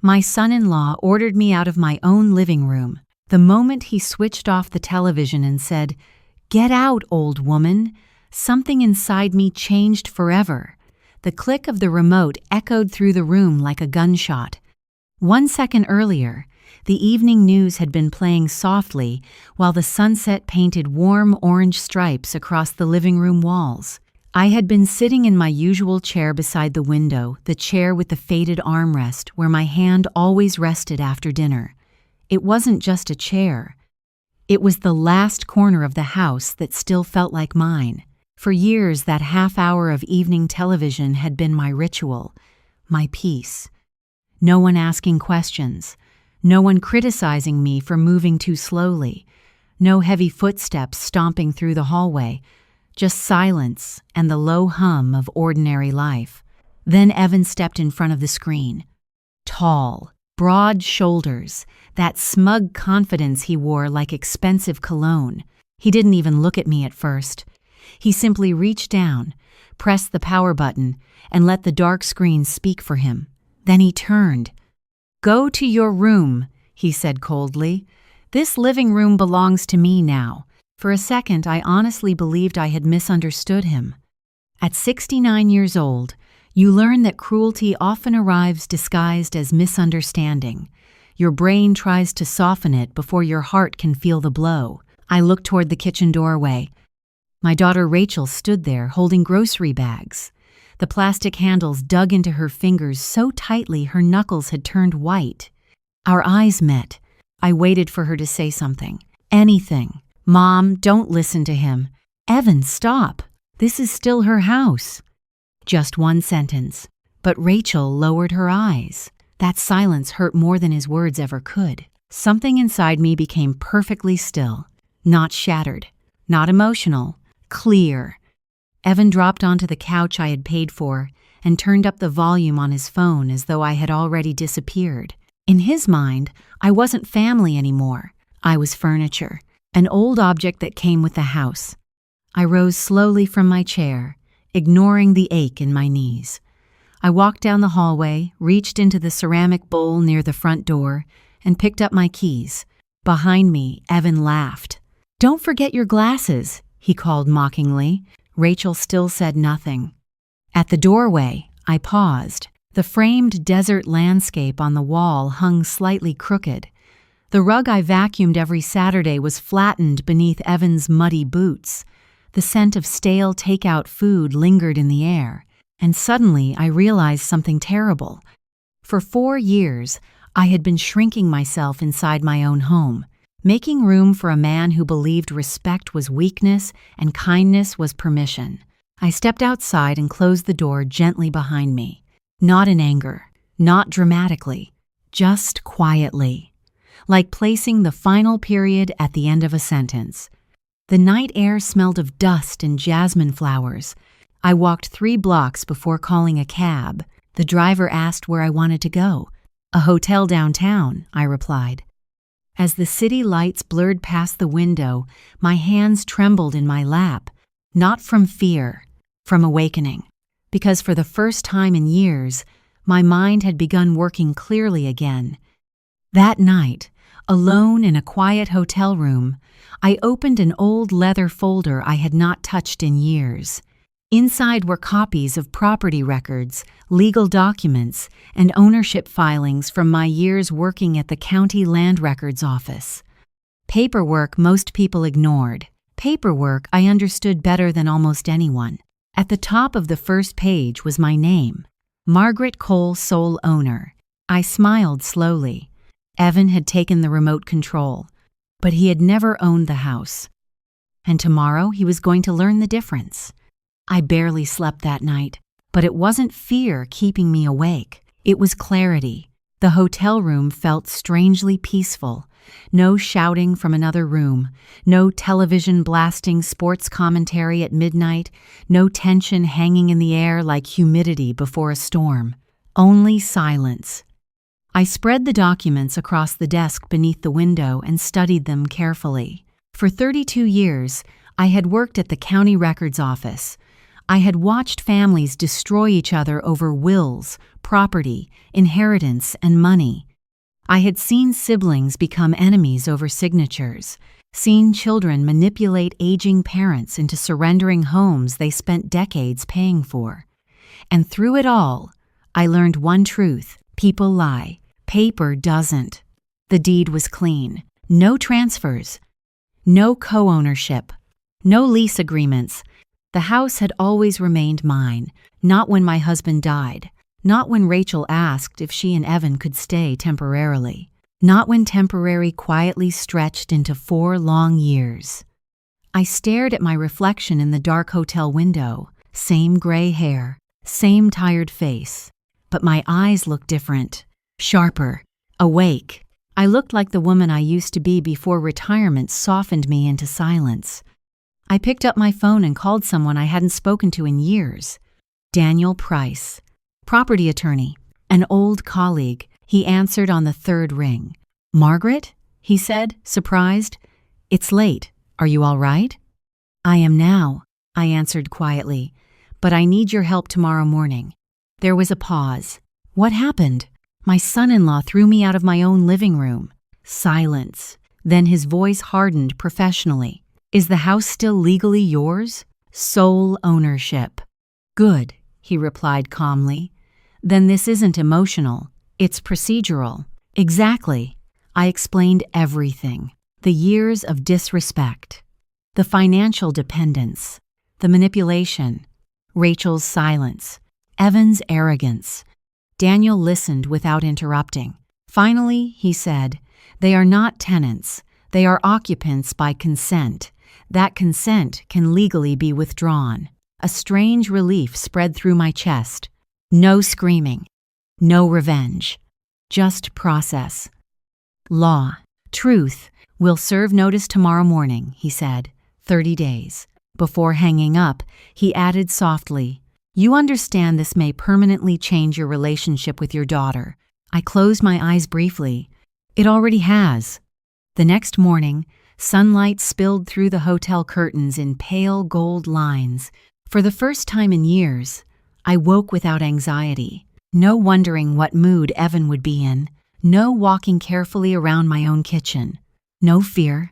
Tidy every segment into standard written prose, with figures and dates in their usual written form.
My son-in-law ordered me out of my own living room the moment he switched off the television and said, "Get out, old woman." Something inside me changed forever. The click of the remote echoed through the room like a gunshot. 1 second earlier, the evening news had been playing softly while the sunset painted warm orange stripes across the living room walls. I had been sitting in my usual chair beside the window, the chair with the faded armrest where my hand always rested after dinner. It wasn't just a chair. It was the last corner of the house that still felt like mine. For years, that half hour of evening television had been my ritual, my peace. No one asking questions. No one criticizing me for moving too slowly. No heavy footsteps stomping through the hallway. Just silence and the low hum of ordinary life. Then Evan stepped in front of the screen. Tall, broad shoulders, that smug confidence he wore like expensive cologne. He didn't even look at me at first. He simply reached down, pressed the power button, and let the dark screen speak for him. Then he turned. "Go to your room," he said coldly. "This living room belongs to me now." For a second, I honestly believed I had misunderstood him. At 69 years old, you learn that cruelty often arrives disguised as misunderstanding. Your brain tries to soften it before your heart can feel the blow. I looked toward the kitchen doorway. My daughter Rachel stood there holding grocery bags. The plastic handles dug into her fingers so tightly her knuckles had turned white. Our eyes met. I waited for her to say something. Anything. "Mom, don't listen to him." "Evan, stop. This is still her house." Just one sentence. But Rachel lowered her eyes. That silence hurt more than his words ever could. Something inside me became perfectly still. Not shattered. Not emotional. Clear. Evan dropped onto the couch I had paid for and turned up the volume on his phone as though I had already disappeared. In his mind, I wasn't family anymore. I was furniture, an old object that came with the house. I rose slowly from my chair, ignoring the ache in my knees. I walked down the hallway, reached into the ceramic bowl near the front door, and picked up my keys. Behind me, Evan laughed. "Don't forget your glasses," he called mockingly. Rachel still said nothing. At the doorway, I paused. The framed desert landscape on the wall hung slightly crooked. The rug I vacuumed every Saturday was flattened beneath Evan's muddy boots. The scent of stale takeout food lingered in the air, and suddenly I realized something terrible. For 4 years, I had been shrinking myself inside my own home, making room for a man who believed respect was weakness and kindness was permission. I stepped outside and closed the door gently behind me. Not in anger, not dramatically, just quietly, like placing the final period at the end of a sentence. The night air smelled of dust and jasmine flowers. I walked 3 blocks before calling a cab. The driver asked where I wanted to go. "A hotel downtown," I replied. As the city lights blurred past the window, my hands trembled in my lap, not from fear, from awakening. Because for the first time in years, my mind had begun working clearly again. That night, alone in a quiet hotel room, I opened an old leather folder I had not touched in years. Inside were copies of property records, legal documents, and ownership filings from my years working at the county land records office. Paperwork most people ignored. Paperwork I understood better than almost anyone. At the top of the first page was my name, Margaret Cole, sole owner. I smiled slowly. Evan had taken the remote control, but he had never owned the house. And tomorrow he was going to learn the difference. I barely slept that night, but it wasn't fear keeping me awake. It was clarity. The hotel room felt strangely peaceful. No shouting from another room, no television blasting sports commentary at midnight, no tension hanging in the air like humidity before a storm. Only silence. I spread the documents across the desk beneath the window and studied them carefully. For 32 years, I had worked at the county records office. I had watched families destroy each other over wills, property, inheritance, and money. I had seen siblings become enemies over signatures, seen children manipulate aging parents into surrendering homes they spent decades paying for. And through it all, I learned one truth: people lie. Paper doesn't. The deed was clean. No transfers. No co-ownership. No lease agreements. The house had always remained mine, not when my husband died, not when Rachel asked if she and Evan could stay temporarily, not when temporary quietly stretched into 4 long years. I stared at my reflection in the dark hotel window, same gray hair, same tired face, but my eyes looked different, sharper, awake. I looked like the woman I used to be before retirement softened me into silence. I picked up my phone and called someone I hadn't spoken to in years. Daniel Price, property attorney, an old colleague. He answered on the 3rd ring. "Margaret?" he said, surprised. "It's late. Are you all right?" "I am now," I answered quietly, "but I need your help tomorrow morning." There was a pause. What happened? My son-in-law threw me out of my own living room. Silence. Then his voice hardened professionally. "Is the house still legally yours?" "Sole ownership." "Good," he replied calmly. "Then this isn't emotional. It's procedural." "Exactly." I explained everything. The years of disrespect, the financial dependence, the manipulation, Rachel's silence, Evan's arrogance. Daniel listened without interrupting. Finally, he said, "They are not tenants. They are occupants by consent. That consent can legally be withdrawn." A strange relief spread through my chest. No screaming. No revenge. Just process. "Law. Truth. Will serve notice tomorrow morning," he said. 30 days. Before hanging up, he added softly, "You understand this may permanently change your relationship with your daughter." I closed my eyes briefly. It already has. The next morning, sunlight spilled through the hotel curtains in pale gold lines. For the first time in years, I woke without anxiety. No wondering what mood Evan would be in. No walking carefully around my own kitchen. No fear.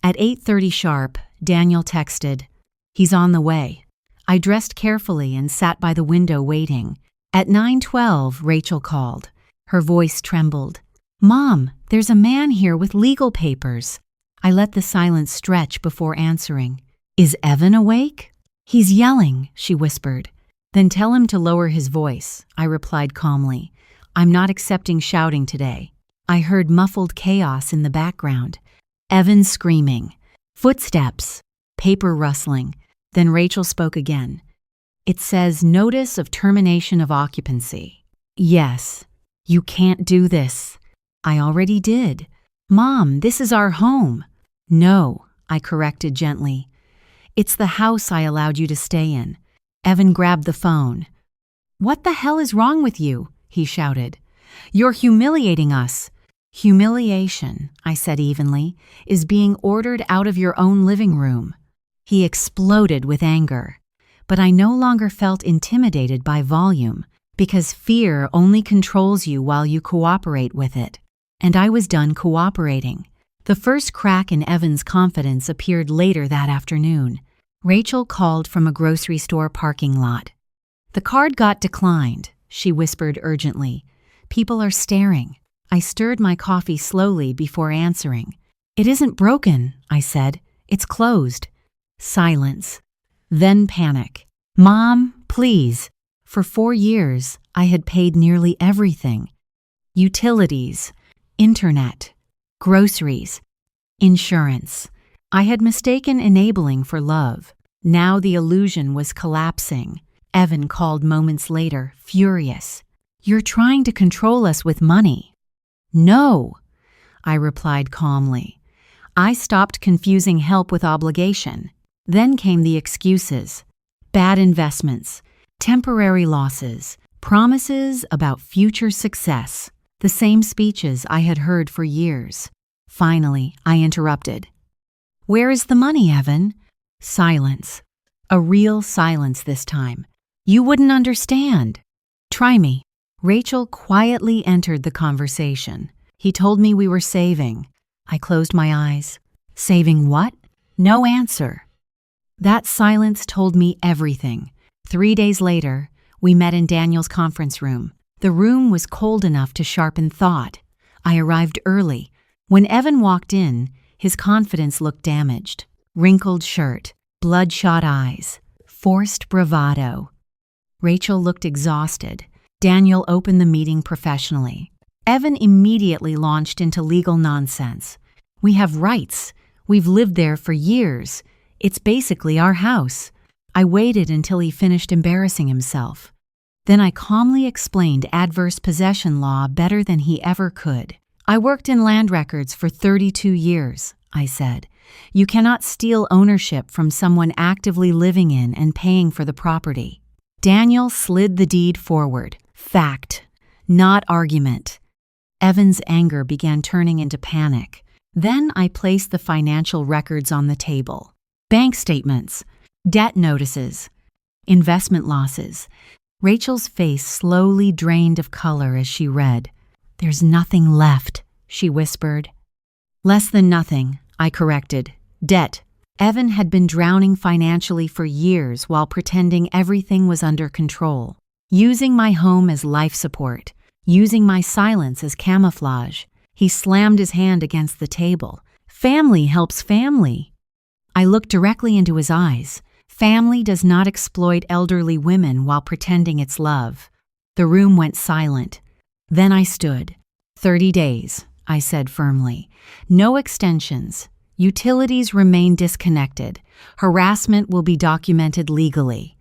At 8:30 sharp, Daniel texted, "He's on the way." I dressed carefully and sat by the window waiting. At 9:12, Rachel called. Her voice trembled. "Mom, there's a man here with legal papers." I let the silence stretch before answering. "Is Evan awake?" "He's yelling," she whispered. "Then tell him to lower his voice," I replied calmly. "I'm not accepting shouting today." I heard muffled chaos in the background. Evan screaming. Footsteps. Paper rustling. Then Rachel spoke again. "It says notice of termination of occupancy." "Yes. You can't do this." "I already did." "Mom, this is our home." "No," I corrected gently. "It's the house I allowed you to stay in." Evan grabbed the phone. "What the hell is wrong with you?" he shouted. "You're humiliating us." "Humiliation," I said evenly, "is being ordered out of your own living room." He exploded with anger. But I no longer felt intimidated by volume, because fear only controls you while you cooperate with it. And I was done cooperating. The first crack in Evan's confidence appeared later that afternoon. Rachel called from a grocery store parking lot. "The card got declined," she whispered urgently. "People are staring." I stirred my coffee slowly before answering. "It isn't broken," I said. "It's closed." Silence. Then panic. "Mom, please." For 4 years, I had paid nearly everything. Utilities, internet, groceries, insurance. I had mistaken enabling for love. Now the illusion was collapsing. Evan called moments later, furious. "You're trying to control us with money." "No," I replied calmly. I stopped confusing help with obligation. Then came the excuses. Bad investments, temporary losses, promises about future success. The same speeches I had heard for years. Finally, I interrupted. "Where is the money, Evan?" Silence. A real silence this time. You wouldn't understand. Try me. Rachel quietly entered the conversation. He told me we were saving. I closed my eyes. Saving what? No answer. That silence told me everything. 3 days later, we met in Daniel's conference room. The room was cold enough to sharpen thought. I arrived early. When Evan walked in, his confidence looked damaged. Wrinkled shirt, bloodshot eyes, forced bravado. Rachel looked exhausted. Daniel opened the meeting professionally. Evan immediately launched into legal nonsense. We have rights. We've lived there for years. It's basically our house. I waited until he finished embarrassing himself. Then I calmly explained adverse possession law better than he ever could. I worked in land records for 32 years, I said. You cannot steal ownership from someone actively living in and paying for the property. Daniel slid the deed forward. Fact, not argument. Evan's anger began turning into panic. Then I placed the financial records on the table. Bank statements, debt notices, investment losses. Rachel's face slowly drained of color as she read. There's nothing left, she whispered. Less than nothing, I corrected. Debt. Evan had been drowning financially for years while pretending everything was under control. Using my home as life support, using my silence as camouflage. He slammed his hand against the table. Family helps family. I looked directly into his eyes. Family does not exploit elderly women while pretending it's love. The room went silent. Then I stood. 30 days, I said firmly. No extensions. Utilities remain disconnected. Harassment will be documented legally.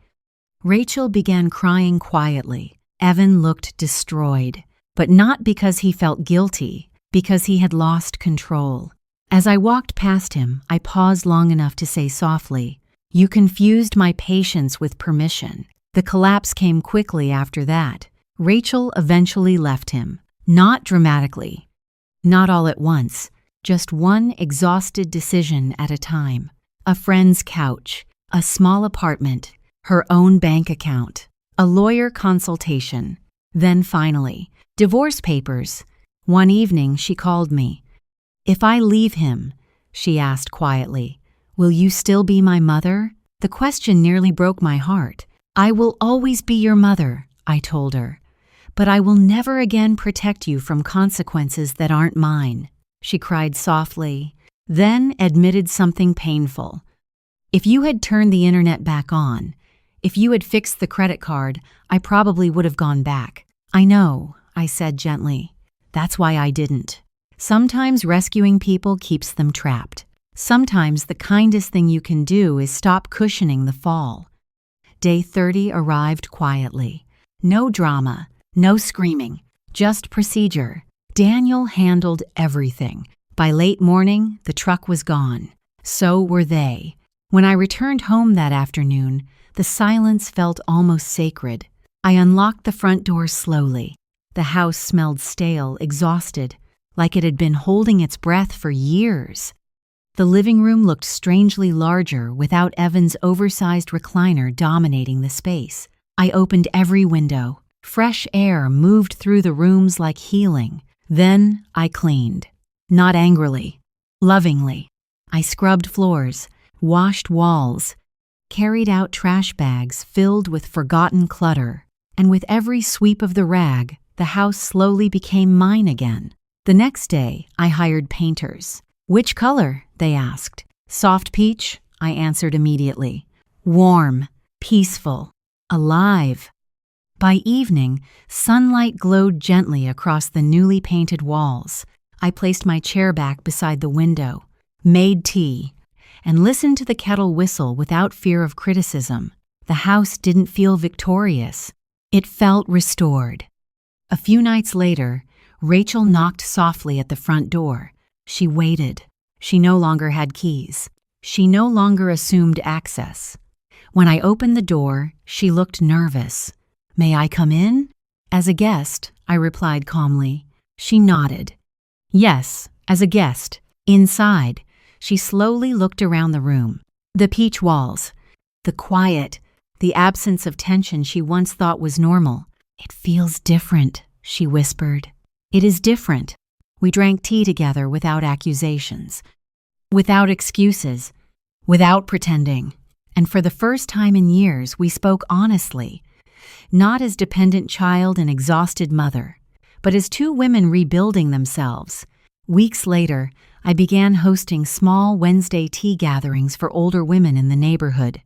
Rachel began crying quietly. Evan looked destroyed, but not because he felt guilty, because he had lost control. As I walked past him, I paused long enough to say softly, "You confused my patience with permission." The collapse came quickly after that. Rachel eventually left him, not dramatically, not all at once, just one exhausted decision at a time. A friend's couch, a small apartment, her own bank account, a lawyer consultation. Then finally, divorce papers. One evening she called me. "If I leave him," she asked quietly, "will you still be my mother?" The question nearly broke my heart. "I will always be your mother," I told her, "but I will never again protect you from consequences that aren't mine." She cried softly, then admitted something painful. "If you had turned the internet back on, if you had fixed the credit card, I probably would have gone back." "I know," I said gently. "That's why I didn't." Sometimes rescuing people keeps them trapped. Sometimes the kindest thing you can do is stop cushioning the fall. Day 30 arrived quietly. No drama, no screaming, just procedure. Daniel handled everything. By late morning, the truck was gone. So were they. When I returned home that afternoon, the silence felt almost sacred. I unlocked the front door slowly. The house smelled stale, exhausted, like it had been holding its breath for years. The living room looked strangely larger without Evan's oversized recliner dominating the space. I opened every window. Fresh air moved through the rooms like healing. Then I cleaned. Not angrily, lovingly. I scrubbed floors, washed walls, carried out trash bags filled with forgotten clutter, and with every sweep of the rag, the house slowly became mine again. The next day, I hired painters. "Which color?" they asked. "Soft peach," I answered immediately. "Warm, peaceful, alive." By evening, sunlight glowed gently across the newly painted walls. I placed my chair back beside the window, made tea, and listened to the kettle whistle without fear of criticism. The house didn't feel victorious. It felt restored. A few nights later, Rachel knocked softly at the front door. She waited. She no longer had keys. She no longer assumed access. When I opened the door, she looked nervous. "May I come in?" "As a guest," I replied calmly. She nodded. "Yes, as a guest." Inside, she slowly looked around the room. The peach walls, the the quiet, the absence of tension she once thought was normal. "It feels different," she whispered. "It is different." We drank tea together without accusations, without excuses, without pretending. And for the first time in years, we spoke honestly, not as dependent child and exhausted mother, but as two women rebuilding themselves. Weeks later, I began hosting small Wednesday tea gatherings for older women in the neighborhood.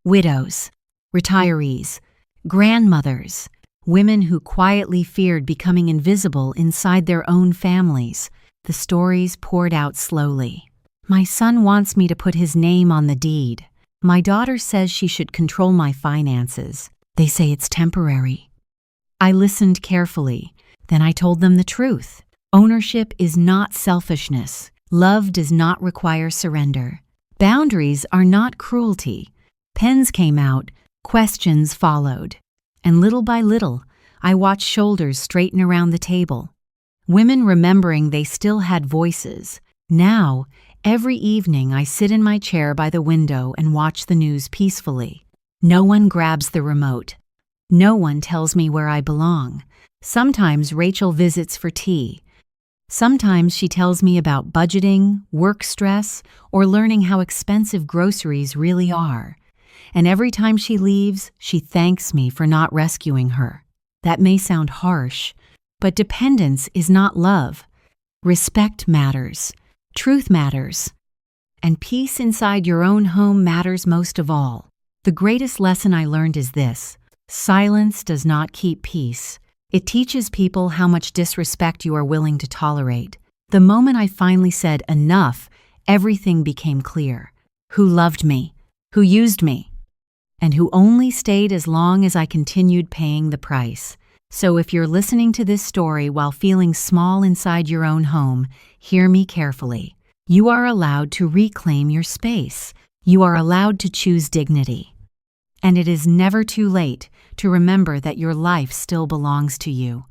Widows, retirees, grandmothers, women who quietly feared becoming invisible inside their own families. The stories poured out slowly. "My son wants me to put his name on the deed. My daughter says she should control my finances. They say it's temporary." I listened carefully. Then I told them the truth. Ownership is not selfishness. Love does not require surrender. Boundaries are not cruelty. Pens came out, questions followed. And little by little, I watched shoulders straighten around the table. Women remembering they still had voices. Now, every evening I sit in my chair by the window and watch the news peacefully. No one grabs the remote. No one tells me where I belong. Sometimes Rachel visits for tea. Sometimes she tells me about budgeting, work stress, or learning how expensive groceries really are. And every time she leaves, she thanks me for not rescuing her. That may sound harsh, but dependence is not love. Respect matters. Truth matters. And peace inside your own home matters most of all. The greatest lesson I learned is this: silence does not keep peace. It teaches people how much disrespect you are willing to tolerate. The moment I finally said enough, everything became clear. Who loved me, who used me, and who only stayed as long as I continued paying the price. So if you're listening to this story while feeling small inside your own home, hear me carefully. You are allowed to reclaim your space. You are allowed to choose dignity. And it is never too late to remember that your life still belongs to you.